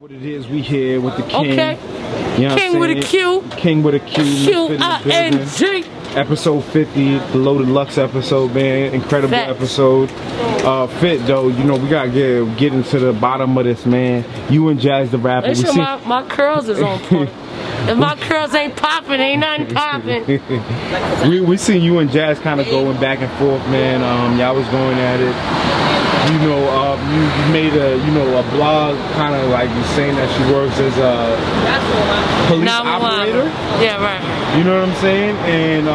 What it is, we here with the king. Okay. You know King with a Q. King with a Q. Q-I-N-G. Episode 50, the Loaded Lux episode, man. Incredible episode. Fit though, you know, we gotta get into the bottom of this, man. You and Jazz the rapper. Make sure my curls is on point. If my curls ain't popping, ain't nothing popping. we seen you and Jazz kind of going back and forth, man. Y'all was going at it. You know, you made a blog, kind of like you saying that she works as a police operator. Yeah, right. You know what I'm saying? And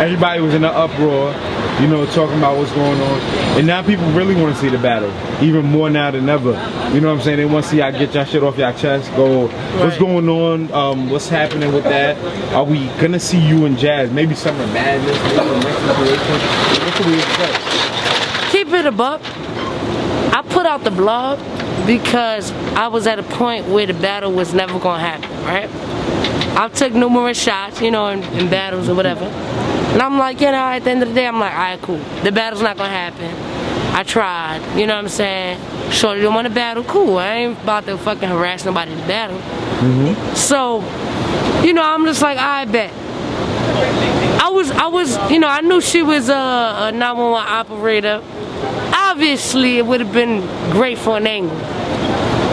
everybody was in an uproar, you know, talking about what's going on. And now people really want to see the battle, even more now than ever. You know what I'm saying? They want to see y'all get y'all shit off y'all chest. What's going on? What's happening with that? Are we gonna see you and Jazz? Maybe Summer Madness, maybe the next situation. What can we expect? Keep it a buck. I put out the blog because I was at a point where the battle was never gonna happen, right? I took numerous shots, you know, in battles or whatever. And I'm like, you know, at the end of the day, I'm like, alright, cool. The battle's not gonna happen. I tried, you know what I'm saying? Shorty didn't want to battle, cool. I ain't about to fucking harass nobody to battle. So, you know, I'm just like, I bet. I was, you know, I knew she was a 911 operator. Obviously, it would have been great for an angle.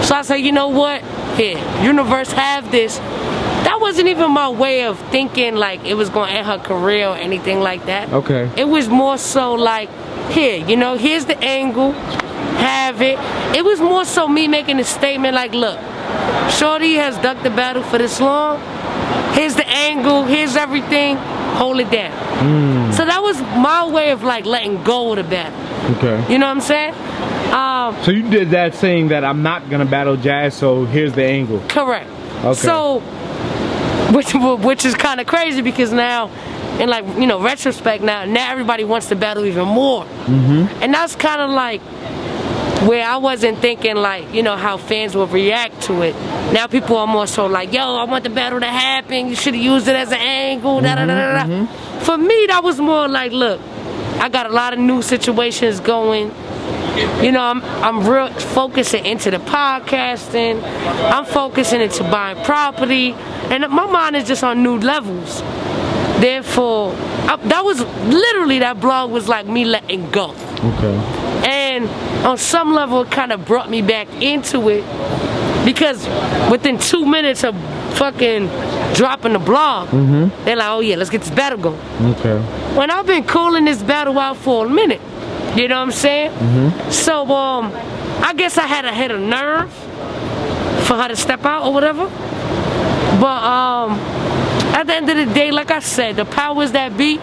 So I said, you know what? Here, universe, have this. That wasn't even my way of thinking like it was going to end her career or anything like that. Okay. It was more so like, here, you know, here's the angle, have it. It was more so me making a statement like, look, Shorty has ducked the battle for this long. Here's the angle, here's everything, hold it down. So that was my way of like letting go of the battle. Okay. You know what I'm saying? So you did that saying that I'm not gonna battle Jazz, so here's the angle. Correct. Okay. So, which is kind of crazy because now, in like, you know, retrospect, now everybody wants to battle even more. And that's kind of like where I wasn't thinking like, you know, how fans will react to it. Now people are more so like, yo, I want the battle to happen. You should have used it as an angle. For me, that was more like, look, I got a lot of new situations going. You know, I'm real focusing into the podcasting. I'm focusing into buying property, and my mind is just on new levels. Therefore, that was literally, that blog was like me letting go. Okay. And on some level, it kind of brought me back into it because within 2 minutes of fucking dropping the blog, they're like, oh yeah, let's get this battle going. Okay. When I've been calling this battle out for a minute, you know what I'm saying? So, I guess I had to hit a nerve for her to step out or whatever. But at the end of the day, like I said, the powers that be,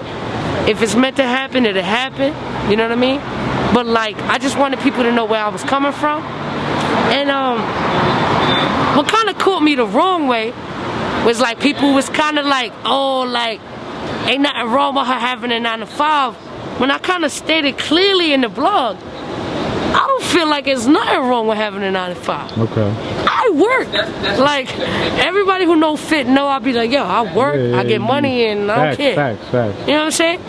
if it's meant to happen, it'll happen. You know what I mean? But like, I just wanted people to know where I was coming from. And what kind of caught me the wrong way was like people was kind of like, oh, like, ain't nothing wrong with her having a 9 to 5. When I kind of stated clearly in the blog, I don't feel like there's nothing wrong with having a 9 to 5. Okay. I work. Like, everybody who know Fit know I'll be like, yo, I work, I get money, and I don't care. Facts. You know what I'm saying?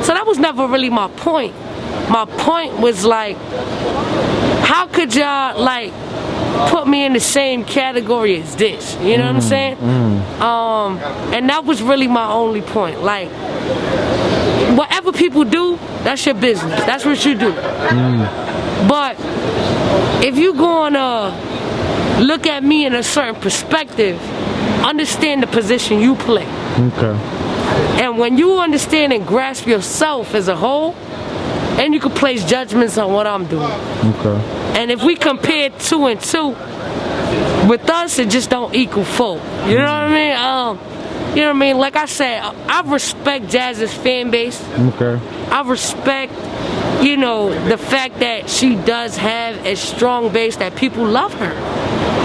So that was never really my point. My point was like, how could y'all like put me in the same category as this? You know what I'm saying? And that was really my only point. Like, whatever people do, that's your business. That's what you do. But if you gonna look at me in a certain perspective, understand the position you play. Okay. And when you understand and grasp yourself as a whole, and you can place judgments on what I'm doing. Okay. And if we compare 2 and 2, with us it just don't equal 4. You know what I mean? You know what I mean? Like I said, I respect Jazz's fan base. Okay. I respect, you know, the fact that she does have a strong base, that people love her.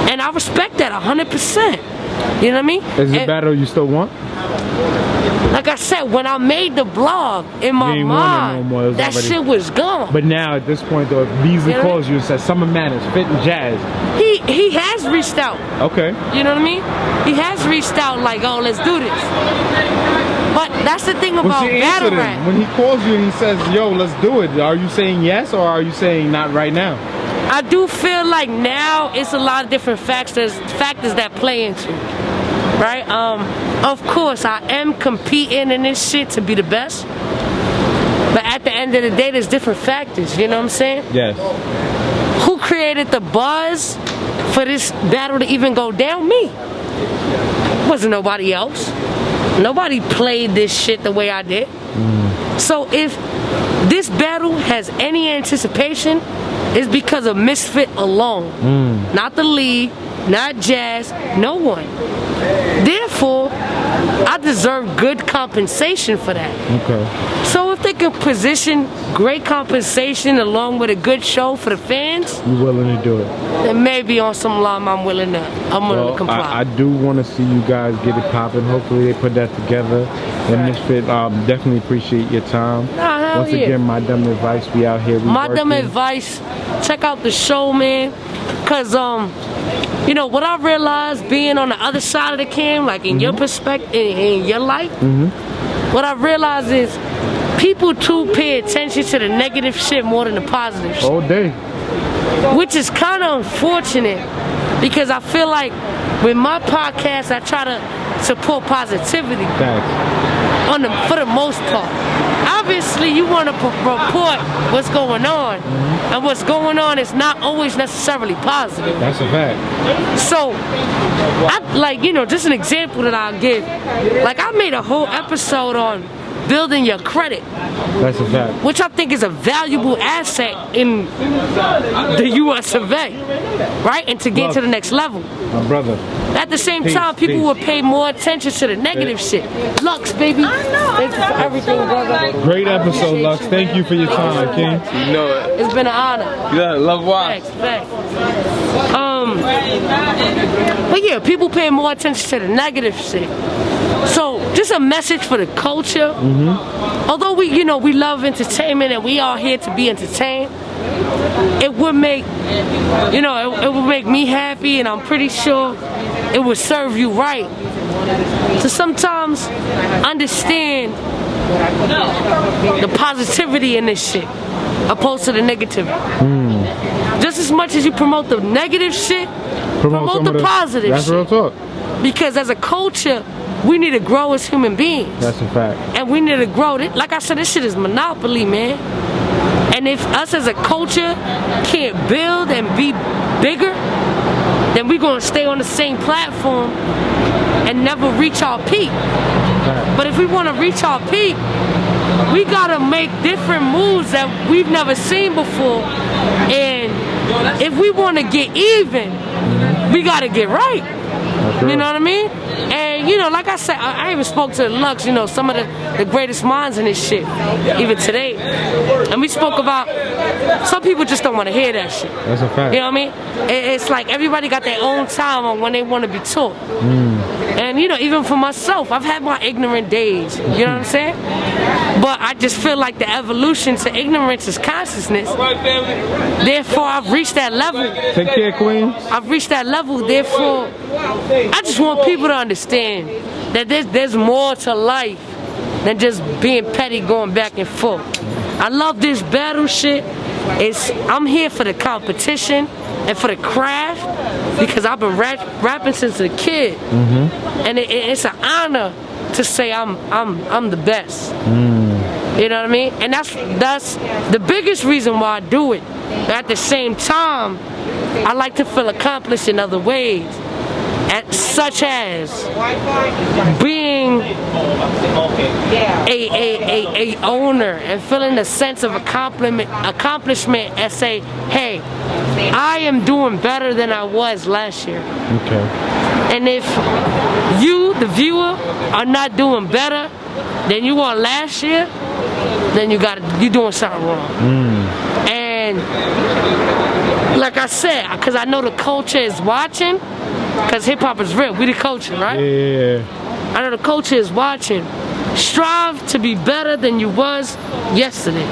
And I respect that 100%. You know what I mean? Is it a battle you still want? Like I said, when I made the blog, in my mind, that shit was gone. But now, at this point, though, if Beasley calls you and says, Summer Madness, Fit and Jazz. He has reached out. Okay. You know what I mean? He has reached out like, oh, let's do this. But that's the thing about battle rap. When he calls you and he says, yo, let's do it, are you saying yes or are you saying not right now? I do feel like now it's a lot of different factors that play into it, right? Of course, I am competing in this shit to be the best, but at the end of the day, there's different factors. You know what I'm saying? Yes. Who created the buzz for this battle to even go down? Me. It wasn't nobody else. Nobody played this shit the way I did. So if this battle has any anticipation, it's because of Misfit alone. Not the league, not Jazz, no one. Therefore, I deserve good compensation for that. Okay. So if they can position great compensation along with a good show for the fans, You willing to do it? then maybe on some line I'm willing to comply. I do want to see you guys get it popping. Hopefully they put that together. And Misfit, definitely appreciate your time. Nah, hell Once yeah. again, my dumb advice. We out here. We My dumb working. advice, check out the show, man. Cause you know what I realized being on the other side of the cam, like in your perspective, in your life, what I realized is people too pay attention to the negative shit more than the positive shit. All day. Which is kind of unfortunate because I feel like with my podcast, I try to support positivity Thanks. for the most part. Obviously, you want to report what's going on, and what's going on is not always necessarily positive. That's a fact. So, just an example that I'll give. Like, I made a whole episode on building your credit, That's a fact. which I think is a valuable asset in the U.S. of A, right? And to get to the next level. My brother. At the same Peace, time, people peace. would pay more attention to the negative shit. Lux, baby. Thank you for everything, brother. Great episode, Lux. Thank you for your time, King. You know it. It's been an honor. Yeah, love watch. Thanks. But yeah, people pay more attention to the negative shit. So, just a message for the culture. Although we love entertainment and we are here to be entertained, it would make, it would make me happy, and I'm pretty sure it would serve you right to sometimes understand the positivity in this shit opposed to the negativity. Just as much as you promote the negative shit, promote some the of positive That's shit. real talk. Because as a culture, we need to grow as human beings. That's a fact. And we need to grow. Like I said, this shit is monopoly, man. And if us as a culture can't build and be bigger, then we're going to stay on the same platform and never reach our peak. But if we want to reach our peak, we got to make different moves that we've never seen before. And if we want to get even, we got to get right. You know what I mean? And, like I said, I even spoke to Lux, some of the greatest minds in this shit, even today. And we spoke about, some people just don't want to hear that shit. That's a fact. You know what I mean? It's like everybody got their own time on when they want to be taught. And, even for myself, I've had my ignorant days. You know what I'm saying? But I just feel like the evolution to ignorance is consciousness. Therefore, I've reached that level. Take care, Queen. I've reached that level. Therefore, I just want people to understand that there's more to life than just being petty, going back and forth. I love this battle shit. I'm here for the competition and for the craft because I've been rapping since a kid, and it's an honor to say I'm the best. You know what I mean? And that's the biggest reason why I do it. At the same time, I like to feel accomplished in other ways, such as being a owner and feeling a sense of accomplishment and say, hey, I am doing better than I was last year. Okay. And if you, the viewer, are not doing better than you were last year, then you're doing something wrong. And like I said, because I know the culture is watching, because hip hop is real. We the culture, right? Yeah. I know the culture is watching. Strive to be better than you was yesterday.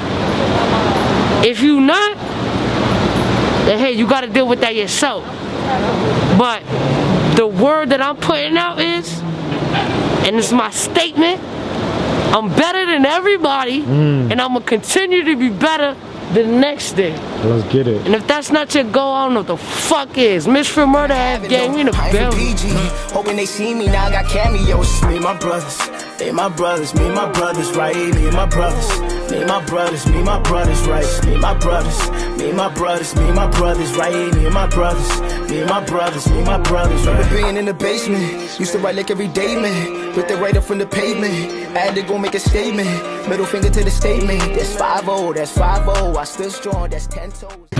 If you not, then hey, you got to deal with that yourself. But the word that I'm putting out is, and it's my statement, I'm better than everybody, and I'm going to continue to be better the next day. Let's get it. And if that's not your goal, I don't know what the fuck is. Miss for murder, half gang, we in the building. Hoping they see me now, I got cameos. Me and my brothers, they my brothers, me and my brothers, right? Me and my brothers, me and my brothers, me and my brothers, right? Me and my brothers, me and my brothers, me and my brothers, right? Me and my brothers, me and my brothers, me and my brothers, right? Remember being in the basement, used to write like every day, man. With the right up from the pavement, I had to go make a statement. Middle finger to the statement. That's 5-0, that's 5-0. I still strong, that's 10 toes.